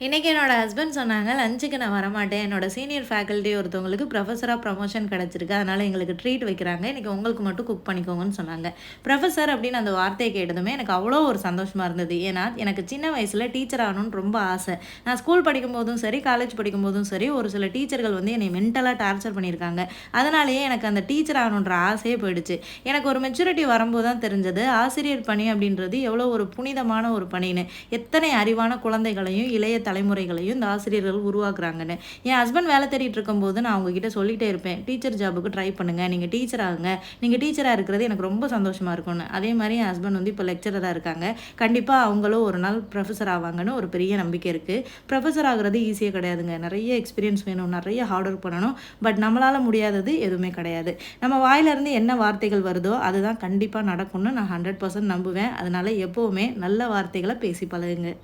இன்னைக்கு என்னோட ஹஸ்பண்ட் சொன்னாங்க, லஞ்சுக்கு நான் வரமாட்டேன். என்னோட சீனியர் ஃபேக்கல்டி ஒருத்தவங்களுக்கு ப்ரொஃபஸரா ப்ரமோஷன் கிடைச்சிருக்கு. அதனால எங்களுக்கு ட்ரீட் வைக்கிறாங்க. இன்னைக்கு உங்களுக்கு மட்டும் குக் பண்ணிக்கோங்கன்னு சொன்னாங்க. ப்ரொஃபசர் அப்படின்னு அந்த வார்த்தைய கேட்டதுமே எனக்கு அவ்வளோ ஒரு சந்தோஷமா இருந்தது. ஏன்னா, எனக்கு சின்ன வயசுல டீச்சர் ஆகணும்னு ரொம்ப ஆசை. நான் ஸ்கூல் படிக்கும்போதும் சரி, காலேஜ் படிக்கும்போதும் சரி, ஒரு சில டீச்சர்கள் வந்து என்னைய மென்டலா டார்ச்சர் பண்ணியிருக்காங்க. அதனாலேயே எனக்கு அந்த டீச்சர் ஆகணுன்ற ஆசையே போயிடுச்சு. எனக்கு ஒரு மெச்சூரிட்டி வரும்போது தான் தெரிஞ்சது, ஆசிரியர் பணி அப்படின்றது எவ்வளோ ஒரு புனிதமான ஒரு பணின்னு. எத்தனை அறிவான குழந்தைகளையும், இளைய தலைமுறைகளையும் இந்த ஆசிரியர்கள் உருவாக்குறாங்கன்னு. என் ஹஸ்பண்ட் வேலை தேடிட்டு இருக்கும்போது நான் அவங்க கிட்ட சொல்லிட்டே இருப்பேன். டீச்சர் ஜாபுக்கு ட்ரை பண்ணுங்க. நீங்க டீச்சர் ஆகுங்க. நீங்க டீச்சரா இருக்கிறது எனக்கு ரொம்ப சந்தோஷமா இருக்கும்னு. அதே மாரி என் ஹஸ்பண்ட் வந்து இப்போ லெக்சரரா இருக்காங்க. கண்டிப்பா அவங்களும் ஒரு நாள் ப்ரொஃபசர் ஆவாங்கன்னு ஒரு பெரிய நம்பிக்கை இருக்கு. ப்ரொஃபசர் ஆகுறது ஈஸியே கிடையாதுங்க. நெறைய எக்ஸ்பீரியன்ஸ் வேணும். நெறைய ஹார்ட் ஒர்க் பண்ணணும். பட் நம்மளால முடியாதது எதுவுமே கிடையாது. நம்ம வாயிலிருந்து என்ன வார்த்தைகள் வருதோ அதுதான் கண்டிப்பா நடக்கும்னு நான் 100% நம்புவேன். அதனால எப்பவுமே நல்ல வார்த்தைகள பேசி பழகுங்க.